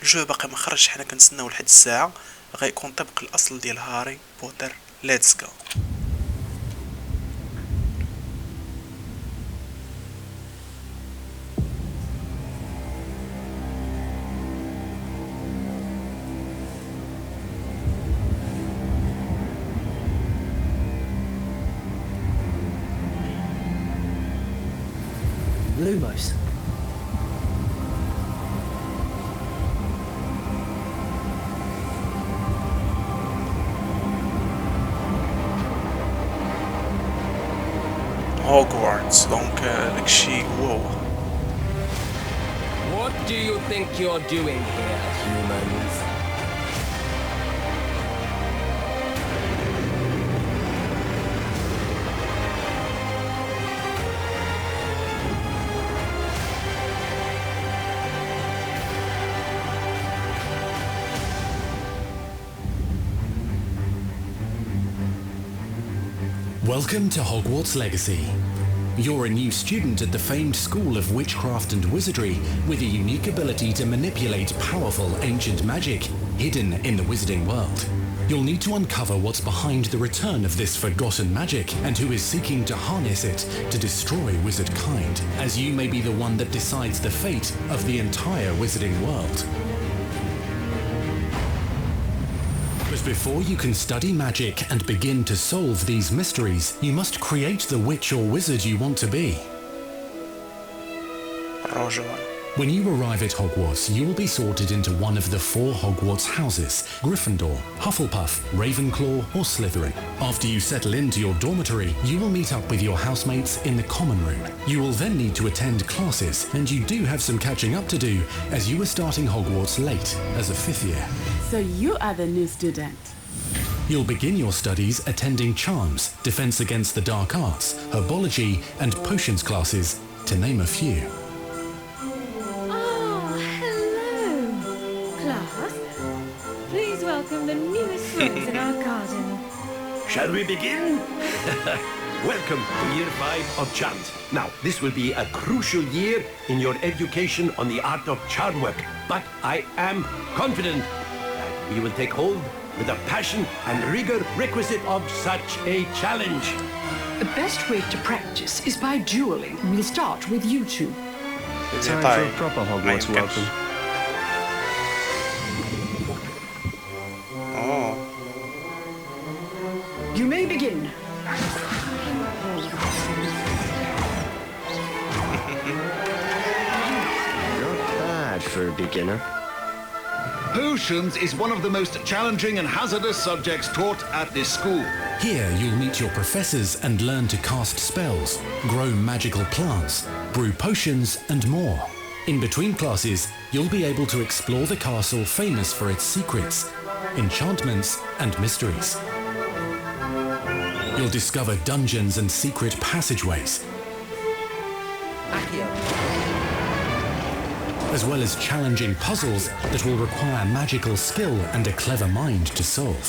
الجو باقي ما خرجش، حنا كنتسناو لحد الساعه غيكون طبق الاصل ديال هاري بوتر. ليتس جو. Lumos. Hogwarts, donc داكشي هو. What do you think you're doing here, humans? Welcome to Hogwarts Legacy. You're a new student at the famed School of Witchcraft and Wizardry with a unique ability to manipulate powerful ancient magic hidden in the wizarding world. You'll need to uncover what's behind the return of this forgotten magic and who is seeking to harness it to destroy wizard kind, as you may be the one that decides the fate of the entire wizarding world. But before you can study magic and begin to solve these mysteries, you must create the witch or wizard you want to be. When you arrive at Hogwarts, you will be sorted into one of the 4 Hogwarts houses: Gryffindor, Hufflepuff, Ravenclaw or Slytherin. After you settle into your dormitory, you will meet up with your housemates in the common room. You will then need to attend classes, and you do have some catching up to do as you are starting Hogwarts late as a 5th year. So you are the new student. You'll begin your studies attending Charms, Defense Against the Dark Arts, Herbology and Potions classes, to name a few. Please welcome the newest fruits in our garden. Shall we begin? Welcome to year 5 of charms. Now, this will be a crucial year in your education on the art of charm work, but I am confident that we will take hold with the passion and rigor requisite of such a challenge. The best way to practice is by dueling. We'll start with you two. Time for a proper Hogwarts welcome. You may begin. Not bad for a beginner. Potions is one of the most challenging and hazardous subjects taught at this school. Here you'll meet your professors and learn to cast spells, grow magical plants, brew potions and more. In between classes, you'll be able to explore the castle famous for its secrets, enchantments and mysteries. You'll discover dungeons and secret passageways, as well as challenging puzzles that will require magical skill and a clever mind to solve.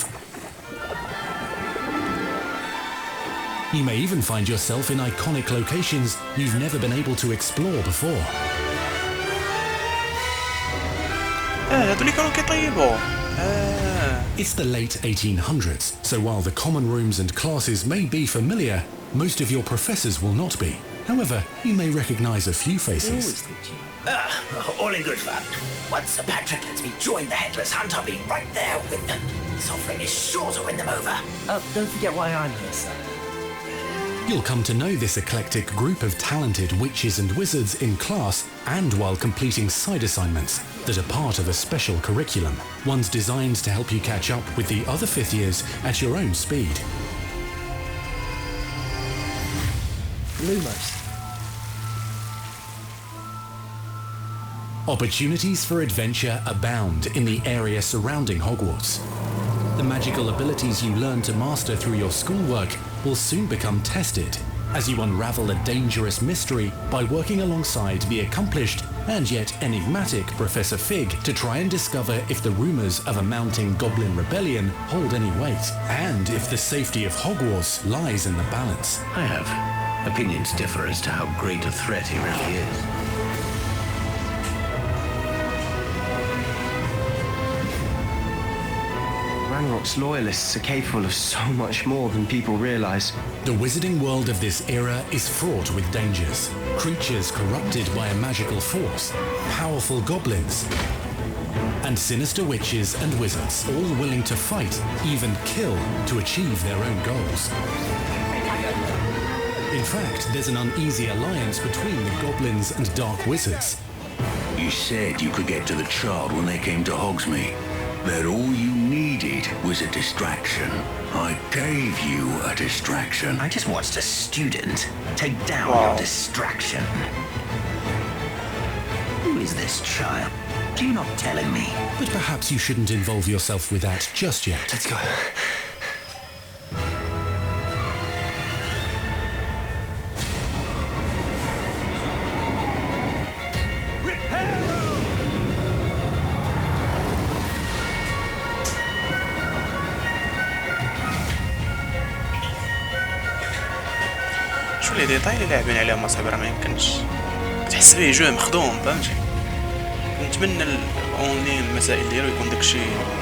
You may even find yourself in iconic locations you've never been able to explore before. هادو اللي كانوا كيطيبوا. It's the late 1800s, so while the common rooms and classes may be familiar, most of your professors will not be. However, you may recognize a few faces. All in good fun. Once Sir Patrick lets me join the Headless Hunt, I'll be right there with them. This offering is sure to win them over. Don't forget why I'm here, sir. You'll come to know this eclectic group of talented witches and wizards in class and while completing side assignments that are part of a special curriculum, ones designed to help you catch up with the other 5th years at your own speed. Lumos. Opportunities for adventure abound in the area surrounding Hogwarts. The magical abilities you learn to master through your schoolwork will soon become tested as you unravel a dangerous mystery by working alongside the accomplished and yet enigmatic Professor Fig to try and discover if the rumours of a mounting goblin rebellion hold any weight, and if the safety of Hogwarts lies in the balance. I have opinions differ as to how great a threat he really is. Ranrock's loyalists are capable of so much more than people realize. The wizarding world of this era is fraught with dangers. Creatures corrupted by a magical force, powerful goblins, and sinister witches and wizards, all willing to fight, even kill, to achieve their own goals. In fact, there's an uneasy alliance between the goblins and dark wizards. You said you could get to the child when they came to Hogsmeade. That all you needed was a distraction. I gave you a distraction. I just watched a student take down your distraction. Who is this child? You're not telling me. But perhaps you shouldn't involve yourself with that just yet. Let's go. شو لي ديتاي اللي لاعبين عليهم اصاحبي راه ما يمكنش تحس بيه جو مخدوم فهمتي. نتمنى الاونلاين المسائل ديالو يكون داكشي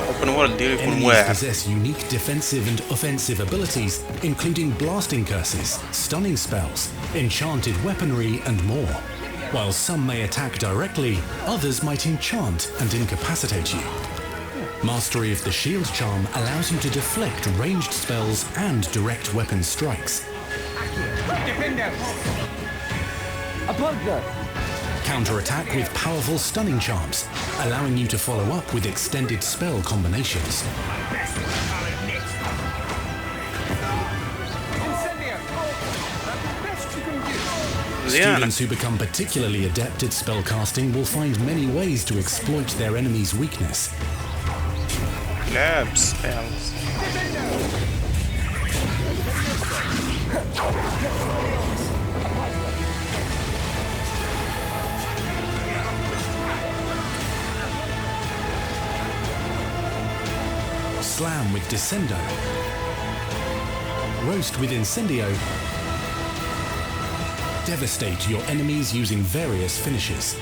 اوبن وورلد ديالو يكون واعر. Enemies possess unique defensive and offensive abilities, including blasting curses, stunning spells, enchanted weaponry, and more. While some may attack directly, others might enchant and incapacitate you. Mastery of the shield charm allows you to deflect ranged spells and direct weapon strikes. Counter-attack with powerful stunning charms, allowing you to follow up with extended spell combinations. Students who become particularly adept at spellcasting will find many ways to exploit their enemy's weakness. لعب spells. Slam with Descendo. Roast with Incendio. Devastate your enemies using various finishes.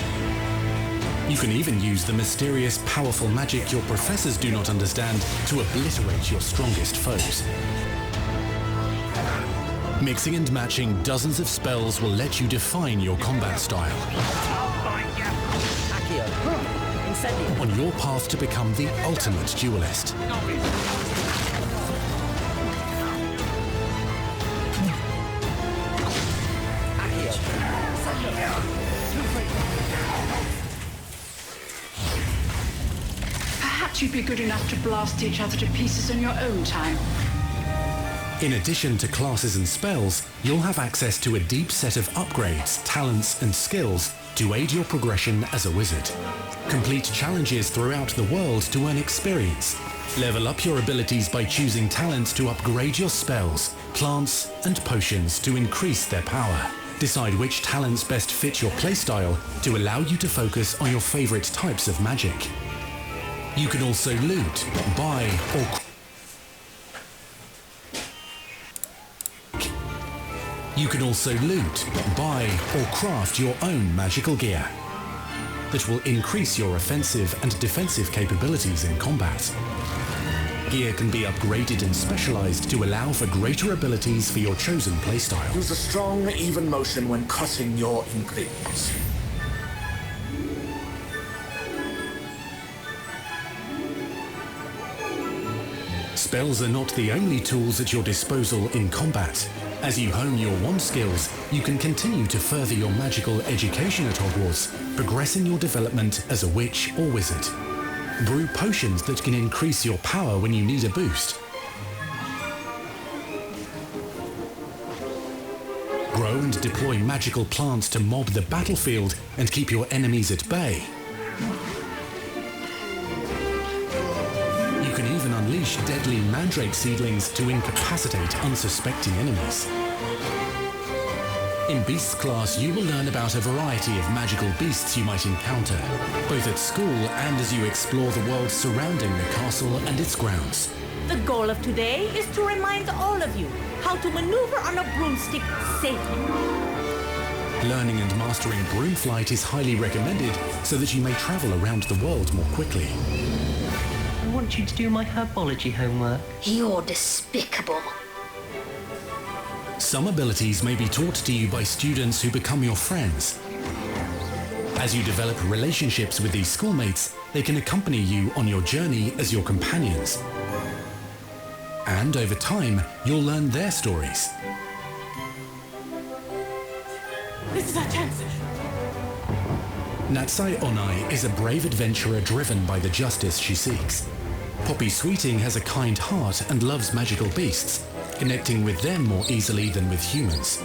You can even use the mysterious, powerful magic your professors do not understand to obliterate your strongest foes. Mixing and matching dozens of spells will let you define your combat style. On your path to become the ultimate duelist. Perhaps you'd be good enough to blast each other to pieces in your own time. In addition to classes and spells, you'll have access to a deep set of upgrades, talents, and skills to aid your progression as a wizard. Complete challenges throughout the world to earn experience. Level up your abilities by choosing talents to upgrade your spells, plants, and potions to increase their power. Decide which talents best fit your playstyle to allow you to focus on your favorite types of magic. You can also loot, buy, or craft your own magical gear that will increase your offensive and defensive capabilities in combat. Gear can be upgraded and specialized to allow for greater abilities for your chosen playstyle. Use a strong, even motion when cutting your ingredients. Spells are not the only tools at your disposal in combat. As you hone your wand skills, you can continue to further your magical education at Hogwarts, progressing your development as a witch or wizard. Brew potions that can increase your power when you need a boost. Grow and deploy magical plants to mob the battlefield and keep your enemies at bay. You can even unleash deadly mandrake seedlings to incapacitate unsuspecting enemies. In Beasts class, you will learn about a variety of magical beasts you might encounter, both at school and as you explore the world surrounding the castle and its grounds. The goal of today is to remind all of you how to maneuver on a broomstick safely. Learning and mastering broom flight is highly recommended so that you may travel around the world more quickly. want you to do my herbology homework. You're despicable. Some abilities may be taught to you by students who become your friends. As you develop relationships with these schoolmates, they can accompany you on your journey as your companions. And over time, you'll learn their stories. This is our chance. Natsai Onai is a brave adventurer driven by the justice she seeks. Poppy Sweeting has a kind heart and loves magical beasts, connecting with them more easily than with humans.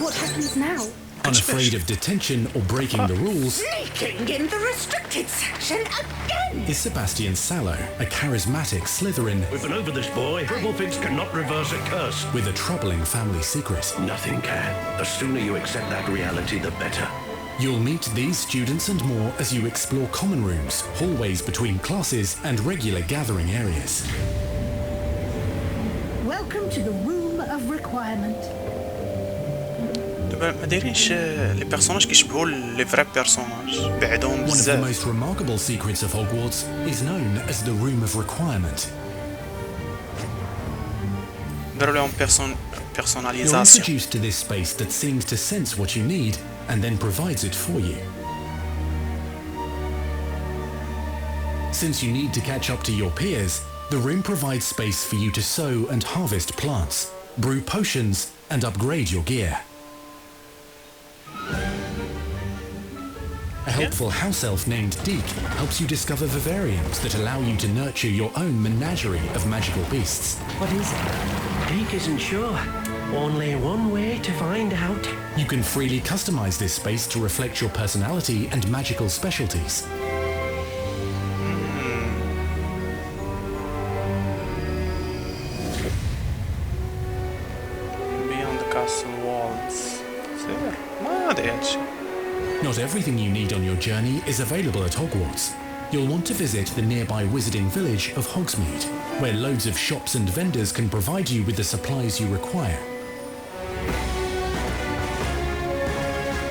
What happens now? Unafraid of detention or breaking the rules, Sneaking in the restricted section again! is Sebastian Sallow, a charismatic Slytherin We've been over this, boy. Gribblefix cannot reverse a curse. with a troubling family secret. Nothing can. The sooner you accept that reality, the better. You'll meet these students and more as you explore common rooms, hallways between classes, and regular gathering areas. Welcome to the room of requirement. دابا ما دايرينش لي بيرسوناج كيشبهوا لي فري بيرسوناج بعدهم One of the بزاف. most remarkable secrets of Hogwarts is known as the Room of Requirement. داروا لهم You're بيرسوناليزاسيون. introduced to this space that seems to sense what you need and then provides it for you. Since you need to catch up to your peers, the room provides space for you to sow and harvest plants, brew potions, and upgrade your gear. A helpful house elf named Deek helps you discover vivariums that allow you to nurture your own menagerie of magical beasts. What is it? Deke isn't sure. Only one way to find out. You can freely customize this space to reflect your personality and magical specialties. Beyond the castle walls. سير ما ادري هادشي. Not everything you need on your journey is available at Hogwarts. You'll want to visit the nearby wizarding village of Hogsmeade, where loads of shops and vendors can provide you with the supplies you require.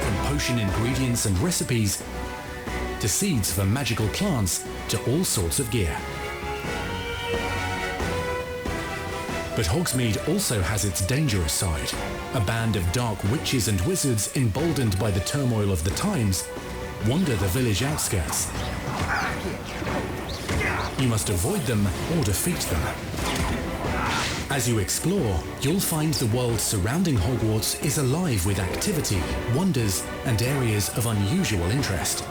From potion ingredients and recipes, to seeds for magical plants, to all sorts of gear. But Hogsmeade also has its dangerous side. A band of dark witches and wizards emboldened by the turmoil of the times wander the village outskirts. You must avoid them or defeat them. As you explore, you'll find the world surrounding Hogwarts is alive with activity, wonders, and areas of unusual interest.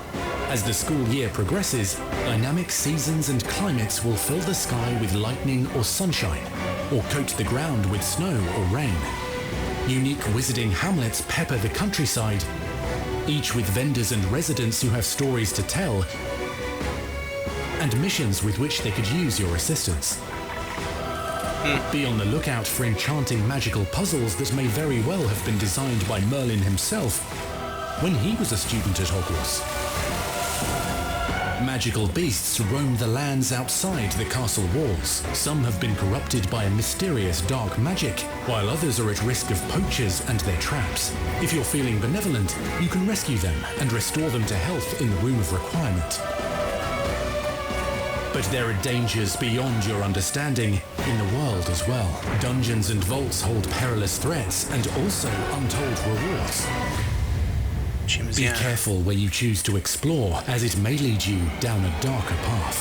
As the school year progresses, dynamic seasons and climates will fill the sky with lightning or sunshine, or coat the ground with snow or rain. Unique wizarding hamlets pepper the countryside, each with vendors and residents who have stories to tell, and missions with which they could use your assistance. Be on the lookout for enchanting magical puzzles that may very well have been designed by Merlin himself when he was a student at Hogwarts. Magical beasts roam the lands outside the castle walls. Some have been corrupted by a mysterious dark magic, while others are at risk of poachers and their traps. If you're feeling benevolent, you can rescue them and restore them to health in the Room of Requirement. But there are dangers beyond your understanding in the world as well. Dungeons and vaults hold perilous threats and also untold rewards. Be careful where you choose to explore, as it may lead you down a darker path.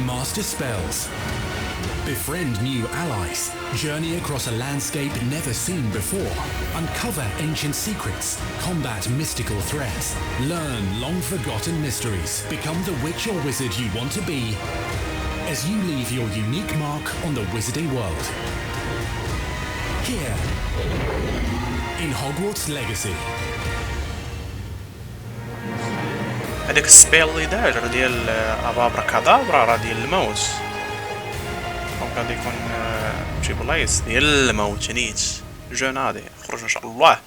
Master spells. Befriend new allies. Journey across a landscape never seen before. Uncover ancient secrets. Combat mystical threats. Learn long-forgotten mysteries. Become the witch or wizard you want to be as you leave your unique mark on the wizarding world. Here, in Hogwarts Legacy. هذاك السبيل اللي دار ديال ابابرا كادابرا راه ديال الموت، دونك غادي يكون شي بلايص ديال الموت نيت جون هادي خرج ان شاء الله.